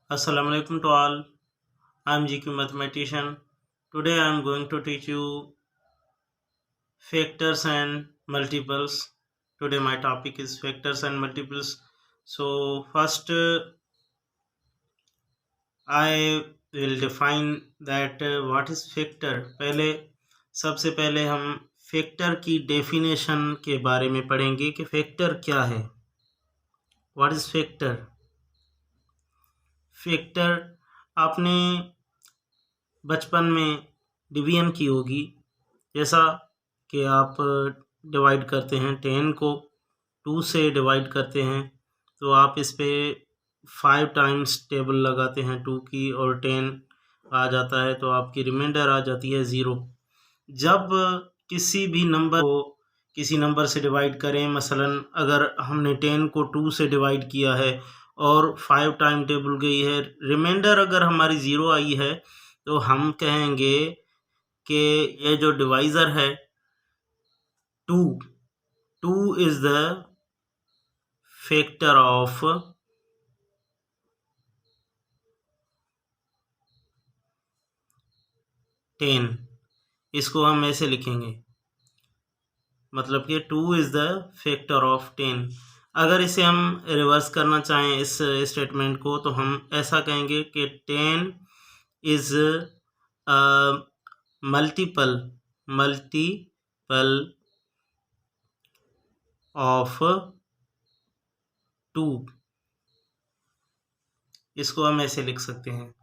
Assalamu alaikum to all. I'm GQ mathematician. Today I'm going to teach you factors and multiples. Today my topic is factors and multiples. So first I will define that what is factor. सबसे पहले हम factor की definition के बारे में पढ़ेंगे कि factor क्या है. What is factor? फैक्टर आपने बचपन में डिवीजन की होगी. जैसा कि आप डिवाइड करते हैं 10 को 2 से डिवाइड करते हैं तो आप इस पे 5 टाइम्स टेबल लगाते हैं 2 की और 10 आ जाता है तो आपकी रिमाइंडर आ जाती है 0. जब किसी भी नंबर को किसी नंबर से डिवाइड करें, मसलन अगर हमने 10 को 2 से डिवाइड किया है और 5 टाइम टेबल गई है, रिमाइंडर अगर हमारी 0 आई है तो हम कहेंगे कि ये जो डिवाइज़र है 2 is the factor of 10. इसको हम ऐसे लिखेंगे, मतलब कि 2 is the factor of 10. अगर इसे हम रिवर्स करना चाहें इस स्टेटमेंट को तो हम ऐसा कहेंगे कि 10 is multiple of 2. इसको हम ऐसे लिख सकते हैं.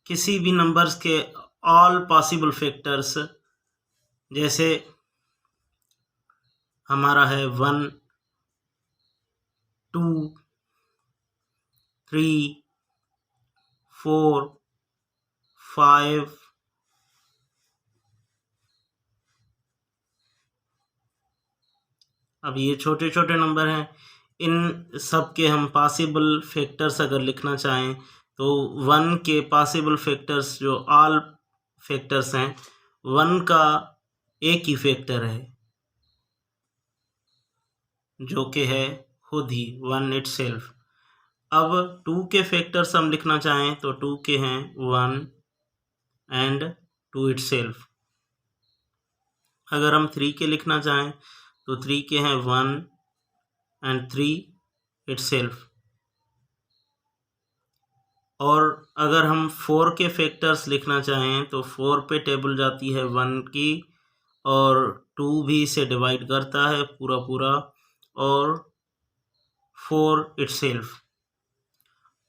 किसी भी नंबर्स के ऑल पॉसिबल फैक्टर्स, जैसे हमारा है 1 2 3 4 5 अब ये छोटे छोटे नंबर हैं. इन सब के हम पॉसिबल फैक्टर्स अगर लिखना चाहें तो 1 के पॉसिबल फैक्टर्स जो ऑल फैक्टर्स हैं, 1 का एक ही फैक्टर है जो कि है खुद ही 1 इटसेल्फ. अब 2 के फैक्टर्स हम लिखना चाहें तो 2 के हैं 1 एंड 2 इटसेल्फ. अगर हम 3 के लिखना चाहें तो 3 के हैं 1 एंड 3 इटसेल्फ. और अगर हम 4 के फैक्टर्स लिखना चाहें तो 4 पे टेबल जाती है 1 की और 2 भी इसे डिवाइड करता है पूरा और 4 इटसेल्फ.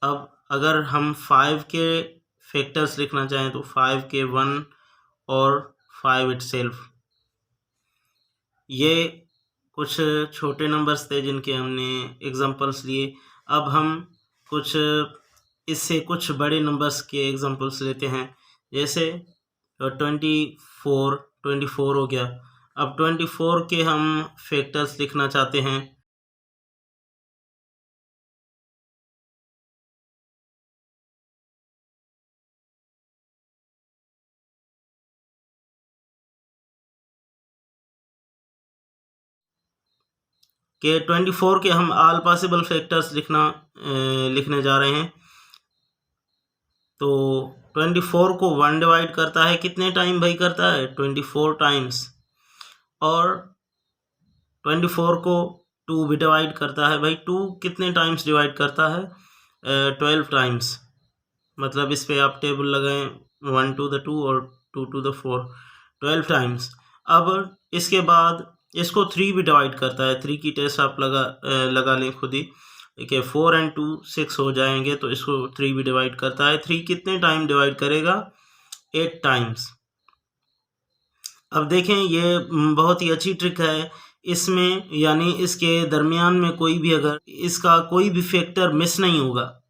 अब अगर हम 5 के फैक्टर्स लिखना चाहें तो 5 के 1 और 5 इटसेल्फ. ये कुछ छोटे नंबर्स थे जिनके हमने एग्जांपल्स लिए. अब हम कुछ इससे कुछ बड़े नंबर्स के एग्जांपल्स लेते हैं. जैसे 24 हो गया. अब 24 के हम फैक्टर्स लिखना चाहते हैं कि 24 के हम ऑल पॉसिबल फैक्टर्स लिखने जा रहे हैं. तो 24 को 1 डिवाइड करता है कितने टाइम भाई करता है? 24 टाइम्स. और 24 को 2 भी डिवाइड करता है भाई. 2 कितने टाइम्स डिवाइड करता है? 12 टाइम्स. मतलब इस पे आप टेबल लगाएं 1 to the 2 और 2 to the 4, 12 टाइम्स. अब इसके बाद इसको 3 भी डिवाइड करता है. 3 की टेस्ट आप लगा लें खुद ही. देखिए 4 and 2 6 हो जाएंगे तो इसको 3 भी डिवाइड करता है. 3 कितने टाइम डिवाइड करेगा? 8 टाइम्स. अब देखें ये बहुत ही अच्छी ट्रिक है. इसमें यानी इसके दरमियान में कोई भी अगर इसका कोई भी फैक्टर मिस नहीं होगा.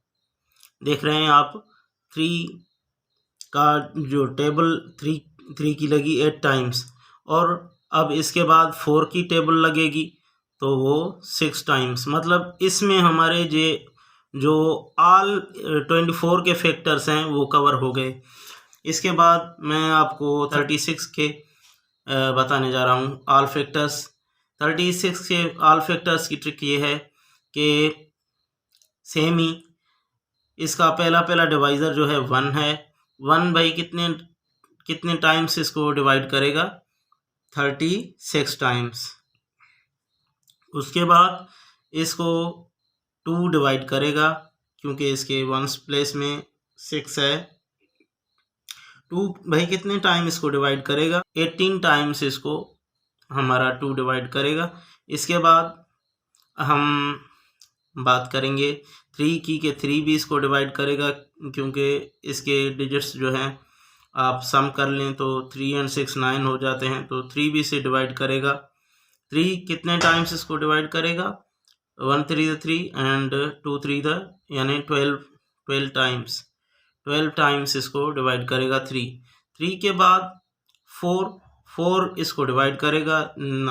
देख रहे हैं आप 3 का जो टेबल 3 की लगी 8 टाइम्स और अब इसके बाद 4 की टेबल लगेगी तो वो 6 टाइम्स. मतलब इसमें हमारे जो ऑल 24 के फैक्टर्स हैं वो कवर हो गए. इसके बाद मैं आपको 36 के बताने जा रहा हूँ ऑल फैक्टर्स. 36 के ऑल फैक्टर्स की ट्रिक ये है कि सेम ही इसका पहला डिवाइज़र जो है 1 है। 1 भाई कितने टाइम्स इसको डिवाइड करेगा? 36 टाइम्स। उसके बाद इसको 2 डिवाइड करेगा, क्योंकि इसके वंस प्लेस में 6 है। 2 भाई कितने टाइम इसको डिवाइड करेगा? 18 टाइम्स इसको हमारा 2 डिवाइड करेगा। इसके बाद हम बात करेंगे 3 की, के 3 भी इसको डिवाइड करेगा, क्योंकि इसके डिजिट्स जो हैं आप सम कर लें तो 3 और 6 9 हो जाते हैं, तो 3 भी इसे डिवाइड करेगा। 3 कितने टाइम्स इसको डिवाइड करेगा? 1 3 3 एंड 2 3 यानी 12 टाइम्स। 12 टाइम्स इसको डिवाइड करेगा 3 के बाद 4 इसको डिवाइड करेगा।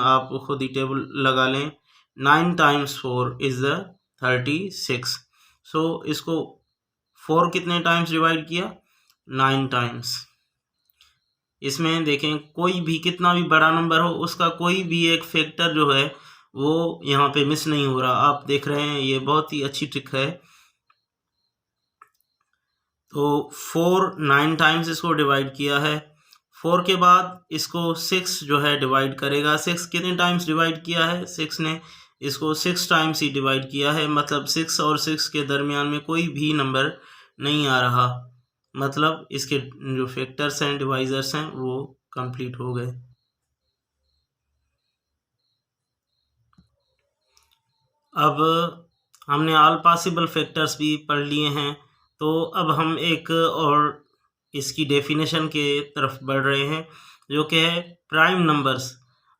आप खुद ही टेबल लगा लें। 9 टाइम्स 4 इज़ 36। सो इसको 4 कितने टाइम्स डिवाइड किया? 9 टाइम्स। इसमें देखें, कोई भी कितना भी बड़ा नंबर हो उसका कोई भी एक फैक्टर जो है वो यहाँ पे मिस नहीं हो रहा। आप देख रहे हैं, ये बहुत ही अच्छी ट्रिक है। तो 4 9 टाइम्स इसको डिवाइड किया है। 4 के बाद इसको 6 जो है डिवाइड करेगा। 6 कितने टाइम्स डिवाइड किया है? 6 ने इसको 6 टाइम्स ही डिवाइड किया है, मतलब 6 और 6 के दरमियान में कोई भी नंबर नहीं आ रहा, मतलब इसके जो फैक्टर्स हैं, डिवाइजर्स हैं, वो कंप्लीट हो गए। अब हमने ऑल पॉसिबल फैक्टर्स भी पढ़ लिए हैं, तो अब हम एक और इसकी डेफिनेशन के तरफ बढ़ रहे हैं, जो कि है प्राइम नंबर्स।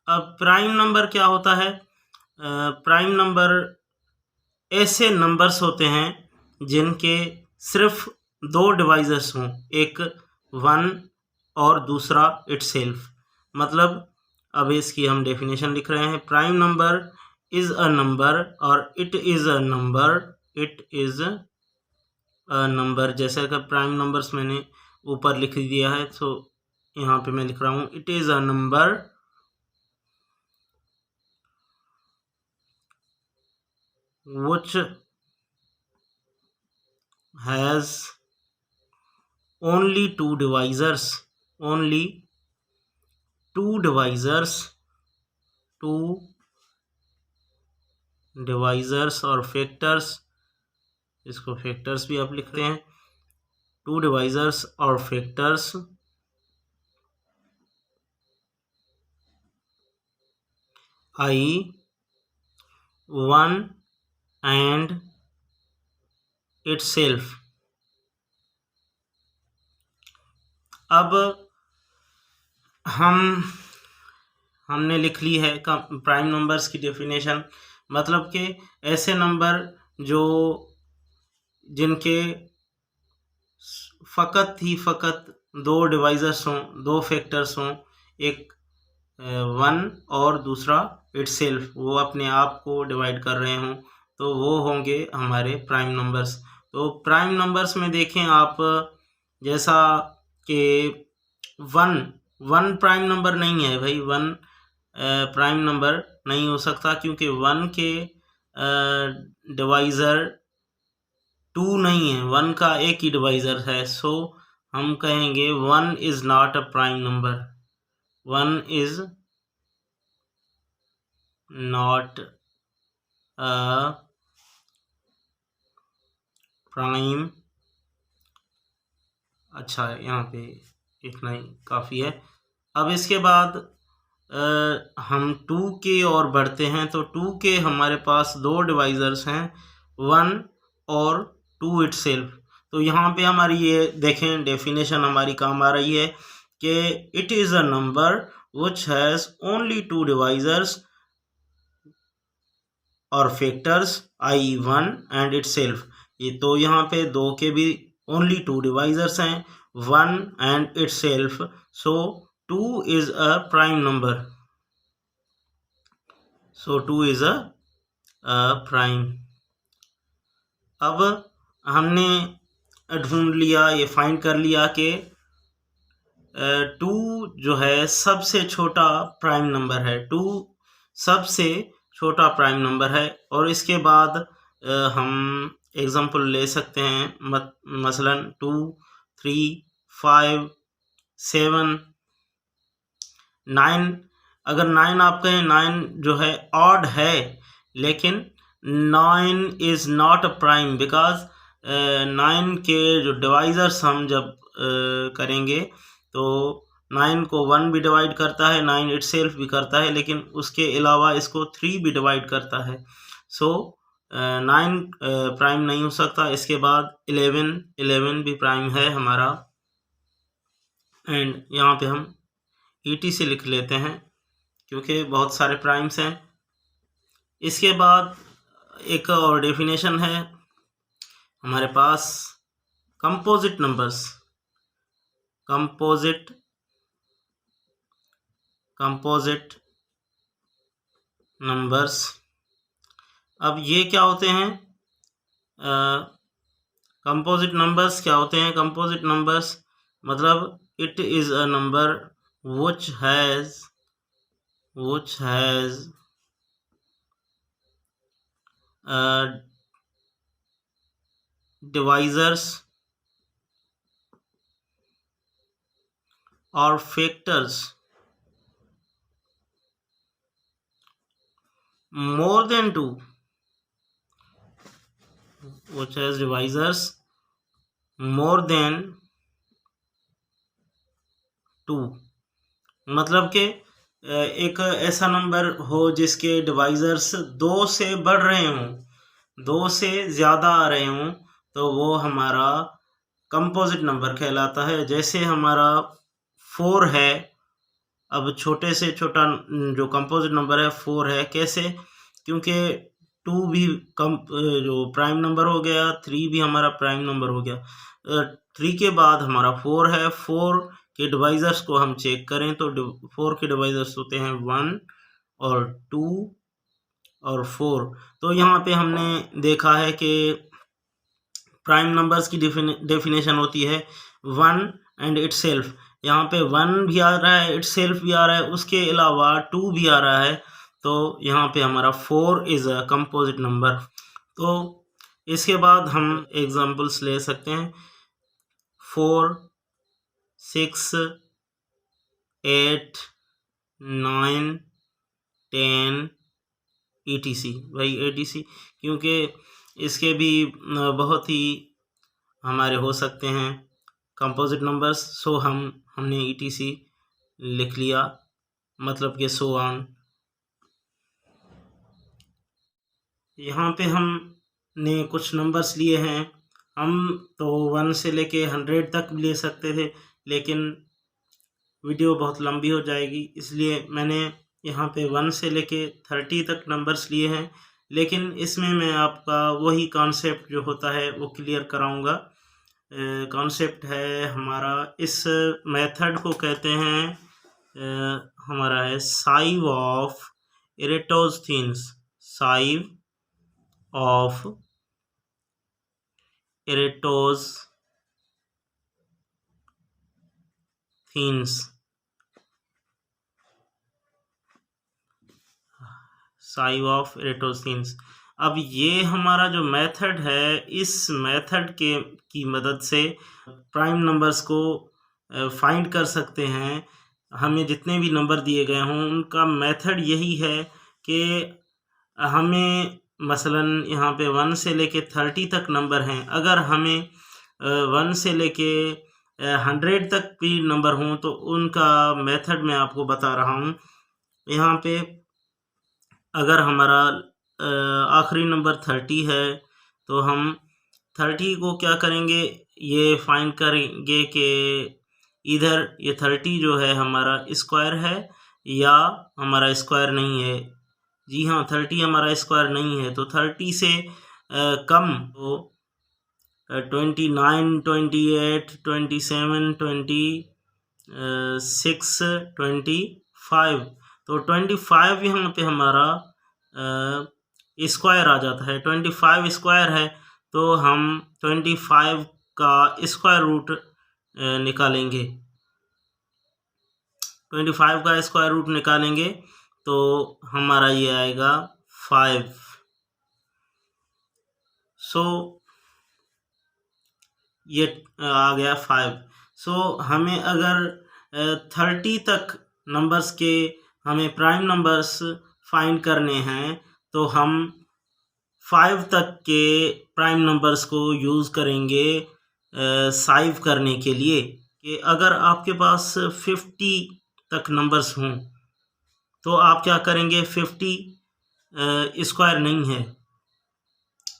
अब प्राइम नंबर क्या होता है? प्राइम नंबर ऐसे नंबर्स होते हैं जिनके सिर्फ 2 डिवाइजर्स हों, एक 1 और दूसरा इटसेल्फ। मतलब अब इसकी हम डेफिनेशन लिख रहे हैं। Prime number is a number और it is a number, it is a number. जैसे कि प्राइम नंबर्स मैंने ऊपर लिख दिया है, तो यहाँ पे मैं लिख रहा हूँ it is a number which has only 2 divisors, only 2 divisors, 2 divisors और फैक्टर्स, इसको फैक्टर्स भी आप लिखते हैं। 2 डिवाइजर्स और फैक्टर्स आई 1 एंड इटसेल्फ। अब हमने लिख ली है प्राइम नंबर्स की डेफिनेशन, मतलब कि ऐसे नंबर जो जिनके फ़कत 2 डिवाइजर्स हों, 2 फैक्टर्स हों, एक 1 और दूसरा इटसेल्फ, वो अपने आप को डिवाइड कर रहे हों, तो वो होंगे हमारे प्राइम नंबर्स। तो प्राइम नंबर्स में देखें आप, जैसा कि 1 प्राइम नंबर नहीं है भाई। 1 प्राइम नंबर नहीं हो सकता, क्योंकि 1 के डिवाइज़र 2 नहीं है, 1 का एक ही डिवाइज़र है। सो हम कहेंगे 1 is not a prime number, 1 is not a prime. अच्छा, यहाँ पे इतना ही काफ़ी है। अब इसके बाद हम 2 के और बढ़ते हैं, तो 2 के हमारे पास 2 डिवाइजर्स हैं, 1 और 2 इटसेल्फ। तो यहाँ पे हमारी ये देखें डेफिनेशन हमारी काम आ रही है कि it is a number which has only 2 divisors और फैक्टर्स आई 1 एंड इटसेल्फ। ये तो यहाँ पे 2 के भी ओनली 2 डिवाइजर्स हैं, 1 and itself. So 2 is a prime number, so 2 is a prime. अब हमने ढूंढ लिया, ये फाइंड कर लिया कि 2 जो है सबसे छोटा प्राइम नंबर है, 2 सबसे छोटा प्राइम नंबर है। और इसके बाद हम एग्जांपल ले सकते हैं, मसलन 2, 3, 5, 7, 9। अगर 9 आप कहें, 9 जो है ऑड है, लेकिन 9 is not a prime, because 9 के जो डिवाइजर्स हम जब करेंगे तो 9 को 1 भी डिवाइड करता है, 9 इटसेल्फ भी करता है, लेकिन उसके अलावा इसको 3 भी डिवाइड करता है। सो 9 प्राइम नहीं हो सकता। इसके बाद 11 भी प्राइम है हमारा, एंड यहाँ पे हम ET से लिख लेते हैं क्योंकि बहुत सारे प्राइम्स हैं। इसके बाद एक और डेफिनेशन है हमारे पास, कंपोजिट नंबर्स। कंपोजिट नंबर्स, अब ये क्या होते हैं? कंपोजिट नंबर्स क्या होते हैं? कंपोजिट नंबर्स मतलब it is a number which has divisors or factors more than 2, which has divisors more than 2, मतलब कि एक ऐसा नंबर हो जिसके डिवाइजर्स 2 से बढ़ रहे हों, 2 से ज़्यादा आ रहे हों, तो वो हमारा कंपोजिट नंबर कहलाता है। जैसे हमारा 4 है, अब छोटे से छोटा जो कंपोजिट नंबर है 4 है। कैसे? क्योंकि 2 भी जो प्राइम नंबर हो गया, 3 भी हमारा प्राइम नंबर हो गया। 3 के बाद हमारा 4 है। 4 के डिवाइजर्स को हम चेक करें तो 4 के डिवाइजर्स होते हैं 1 और 2 और 4। तो यहाँ पे हमने देखा है कि प्राइम नंबर्स की डेफिनेशन होती है 1 एंड इटसेल्फ। यहाँ पे 1 भी आ रहा है, इटसेल्फ भी आ रहा है, उसके अलावा 2 भी आ रहा है, तो यहाँ पे हमारा 4 इज़ अ कंपोजिट नंबर। तो इसके बाद हम एग्जांपल्स ले सकते हैं, 4, 6, 8, 9, 10 ETC। भाई ETC क्योंकि इसके भी बहुत ही हमारे हो सकते हैं कंपोजिट नंबर्स, सो हमने ETC लिख लिया, मतलब कि सो ऑन। यहाँ पे हमने कुछ नंबर्स लिए हैं, हम तो 1 से लेके 100 तक ले सकते थे, लेकिन वीडियो बहुत लंबी हो जाएगी, इसलिए मैंने यहाँ पे 1 से लेके 30 तक नंबर्स लिए हैं। लेकिन इसमें मैं आपका वही कॉन्सेप्ट जो होता है वो क्लियर कराऊंगा। कॉन्सेप्ट है हमारा, इस मेथड को कहते हैं, हमारा है sieve of Eratosthenes. Sieve of Eratosthenes, sieve of Eratosthenes. अब ये हमारा जो मेथड है, इस मेथड की मदद से प्राइम नंबर्स को फाइंड कर सकते हैं। हमें जितने भी नंबर दिए गए हों उनका मेथड यही है कि हमें मसलन यहाँ पे 1 से लेके 30 तक नंबर हैं, अगर हमें 1 से लेके 100 तक भी नंबर हों तो उनका मेथड मैं आपको बता रहा हूँ। यहाँ पे अगर हमारा आखिरी नंबर 30 है तो हम 30 को क्या करेंगे, ये फाइंड करेंगे कि इधर ये 30 जो है हमारा स्क्वायर है या हमारा स्क्वायर नहीं है। जी हाँ, 30 हमारा स्क्वायर नहीं है, तो 30 से कम, तो 29, 28, 27, 26, 25, तो 25 यहाँ पे हमारा स्क्वायर आ जाता है। 25 स्क्वायर है तो हम 25 का स्क्वायर रूट निकालेंगे। 25 का स्क्वायर रूट निकालेंगे तो हमारा ये आएगा 5। सो ये आ गया 5। सो हमें अगर 30 तक नंबर्स के हमें प्राइम नंबर्स फाइंड करने हैं तो हम 5 तक के प्राइम नंबर्स को यूज़ करेंगे साइव करने के लिए। कि अगर आपके पास 50 तक नंबर्स हों तो आप क्या करेंगे, 50 स्क्वायर नहीं है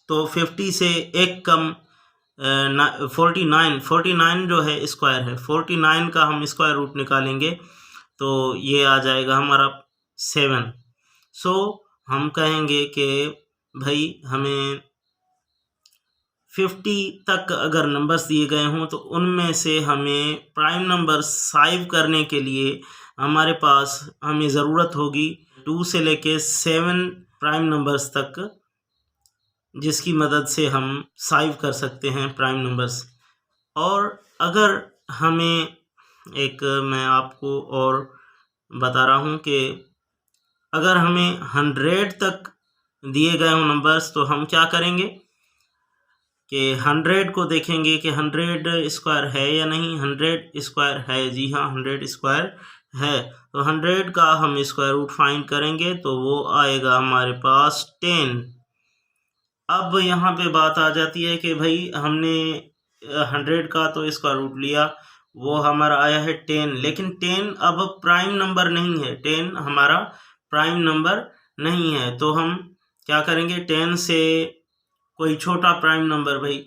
तो 50 से एक कम 49 जो है स्क्वायर है, 49 का हम स्क्वायर रूट निकालेंगे तो ये आ जाएगा हमारा 7। सो हम कहेंगे कि भाई हमें 50 तक अगर नंबर्स दिए गए हों तो उनमें से हमें प्राइम नंबर साइव करने के लिए हमारे पास हमें ज़रूरत होगी 2 से लेके 7 प्राइम नंबर्स तक, जिसकी मदद से हम साइव कर सकते हैं प्राइम नंबर्स। और अगर हमें मैं आपको और बता रहा हूँ कि अगर हमें 100 तक दिए गए हों नंबर्स तो हम क्या करेंगे कि 100 को देखेंगे कि 100 स्क्वायर है या नहीं। 100 स्क्वायर है, जी हाँ 100 स्क्वायर है। तो 100 का हम स्क्वायर रूट फाइंड करेंगे तो वो आएगा हमारे पास 10। अब यहाँ पे बात आ जाती है कि भाई हमने 100 का तो स्क्वायर रूट लिया, वो हमारा आया है 10, लेकिन 10 अब प्राइम नंबर नहीं है, 10 हमारा प्राइम नंबर नहीं है। तो हम क्या करेंगे, 10 से कोई छोटा प्राइम नंबर, भाई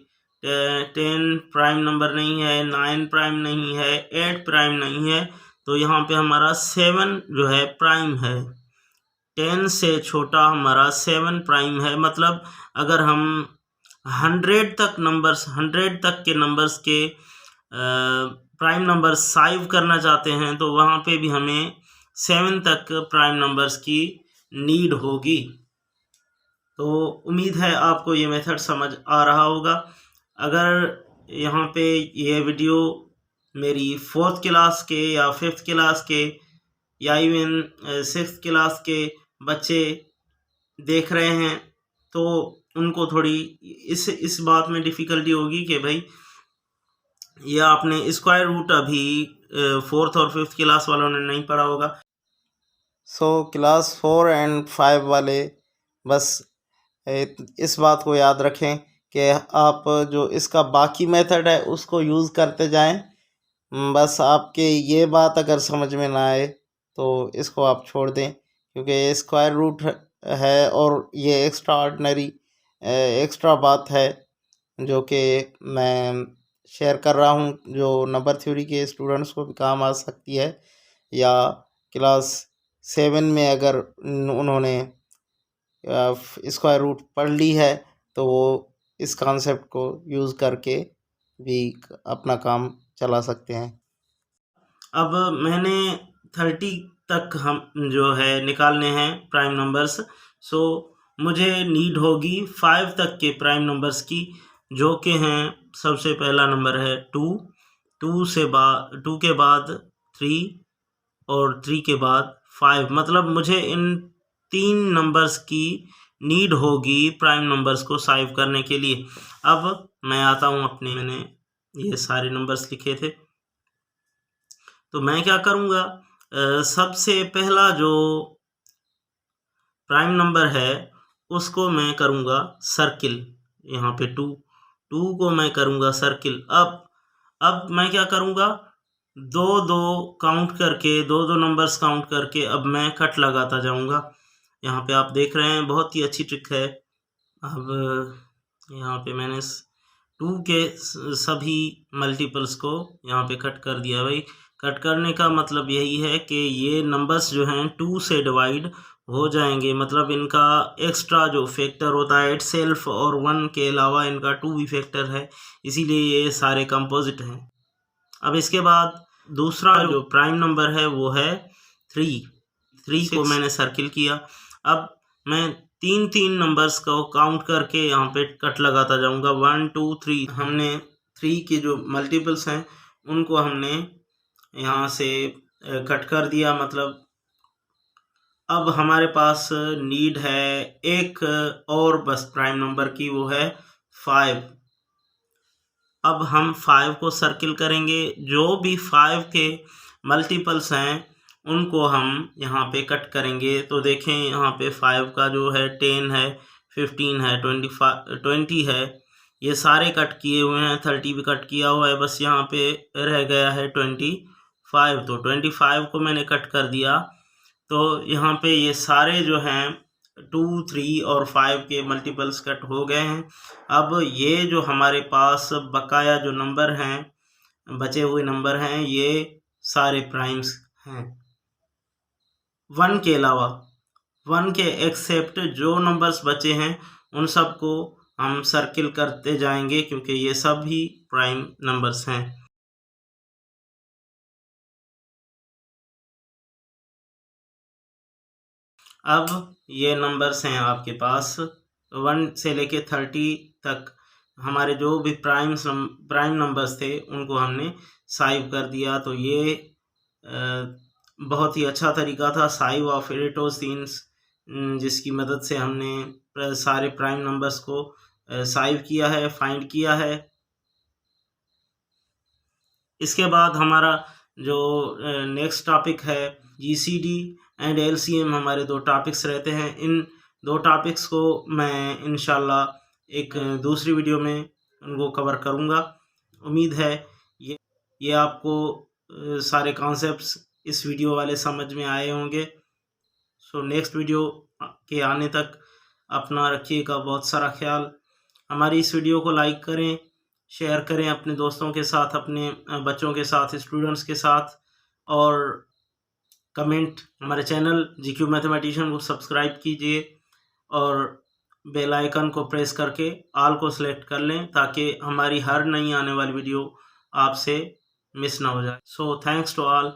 10 प्राइम नंबर नहीं है, 9 प्राइम नहीं है, 8 प्राइम नहीं है, तो यहाँ पे हमारा 7 जो है प्राइम है। 10 से छोटा हमारा 7 प्राइम है। मतलब अगर हम 100 तक के नंबर्स के प्राइम नंबर साइव करना चाहते हैं तो वहाँ पे भी हमें 7 तक प्राइम नंबर्स की नीड होगी। तो उम्मीद है आपको ये मेथड समझ आ रहा होगा। अगर यहाँ पे ये वीडियो मेरी 4th क्लास के या 5th क्लास के या इवन 6th क्लास के बच्चे देख रहे हैं तो उनको थोड़ी इस बात में डिफ़िकल्टी होगी कि भाई ये आपने स्क्वायर रूट अभी 4th और 5th क्लास वालों ने नहीं पढ़ा होगा। सो क्लास 4 एंड 5 वाले बस इस बात को याद रखें कि आप जो इसका बाकी मेथड है उसको यूज़ करते जाएं। बस आपके ये बात अगर समझ में ना आए तो इसको आप छोड़ दें, क्योंकि ये स्क्वायर रूट है और ये एक्स्ट्रा बात है जो कि मैं शेयर कर रहा हूँ, जो नंबर थ्योरी के स्टूडेंट्स को भी काम आ सकती है, या क्लास 7 में अगर उन्होंने स्क्वायर रूट पढ़ ली है तो वो इस कॉन्सेप्ट को यूज़ करके भी अपना काम चला सकते हैं। अब मैंने 30 तक हम जो है निकालने हैं प्राइम नंबर्स। सो मुझे नीड होगी 5 तक के प्राइम नंबर्स की, जो कि हैं सबसे पहला नंबर है 2, 2 के बाद 3 और 3 के बाद 5। मतलब मुझे इन 3 नंबर्स की नीड होगी प्राइम नंबर्स को साइव करने के लिए। अब मैं आता हूँ मैंने ये सारे नंबर्स लिखे थे तो मैं क्या करूँगा, सबसे पहला जो प्राइम नंबर है उसको मैं करूँगा सर्किल। यहाँ पे 2 को मैं करूँगा सर्किल। अब मैं क्या करूँगा, दो काउंट करके, दो नंबर्स काउंट करके अब मैं कट लगाता जाऊँगा। यहाँ पे आप देख रहे हैं बहुत ही अच्छी ट्रिक है। अब यहाँ पे मैंने 2 के सभी मल्टीपल्स को यहाँ पे कट कर दिया। भाई कट करने का मतलब यही है कि ये नंबर्स जो हैं 2 से डिवाइड हो जाएंगे, मतलब इनका एक्स्ट्रा जो फैक्टर होता है इटसेल्फ और 1 के अलावा इनका 2 भी फैक्टर है, इसीलिए ये सारे कंपोजिट हैं। अब इसके बाद दूसरा जो प्राइम नंबर है वो है 3 को मैंने सर्किल किया। अब मैं 3 नंबर्स को काउंट करके यहाँ पे कट लगाता जाऊँगा। 1 2 3 हमने 3 के जो मल्टीपल्स हैं उनको हमने यहाँ से कट कर दिया। मतलब अब हमारे पास नीड है एक और बस प्राइम नंबर की, वो है 5। अब हम 5 को सर्किल करेंगे। जो भी 5 के मल्टीपल्स हैं उनको हम यहाँ पे कट करेंगे। तो देखें यहाँ पे 5 का जो है 10 है, 15 है, 20 है, ये सारे कट किए हुए हैं। 30 भी कट किया हुआ है, बस यहाँ पे रह गया है 25। तो 25 को मैंने कट कर दिया। तो यहाँ पे ये सारे जो हैं 2, 3 और 5 के मल्टीपल्स कट हो गए हैं। अब ये जो हमारे पास बकाया जो नंबर हैं, बचे हुए नंबर हैं, ये सारे प्राइम्स हैं 1 के अलावा। 1 के एक्सेप्ट जो नंबर्स बचे हैं उन सब को हम सर्किल करते जाएंगे, क्योंकि ये सब भी प्राइम नंबर्स हैं। अब ये नंबर्स हैं आपके पास 1 से लेके 30 तक। हमारे जो भी प्राइम नंबर्स थे उनको हमने साइव कर दिया। तो ये बहुत ही अच्छा तरीका था साइव ऑफ इरेटोसिन्स, जिसकी मदद से हमने सारे प्राइम नंबर्स को साइव किया है, फाइंड किया है। इसके बाद हमारा जो नेक्स्ट टॉपिक है जीसीडी एंड एलसीएम, हमारे 2 टॉपिक्स रहते हैं। इन 2 टॉपिक्स को मैं इंशाल्लाह एक दूसरी वीडियो में उनको कवर करूँगा। उम्मीद है ये आपको सारे कॉन्सेप्ट्स इस वीडियो वाले समझ में आए होंगे। सो नेक्स्ट वीडियो के आने तक अपना रखिएगा बहुत सारा ख्याल। हमारी इस वीडियो को लाइक करें, शेयर करें अपने दोस्तों के साथ, अपने बच्चों के साथ, स्टूडेंट्स के साथ, और कमेंट। हमारे चैनल जीक्यू मैथमेटिशियन को सब्सक्राइब कीजिए और बेल आइकन को प्रेस करके ऑल को सिलेक्ट कर लें, ताकि हमारी हर नई आने वाली वीडियो आपसे मिस ना हो जाए। So thanks to all.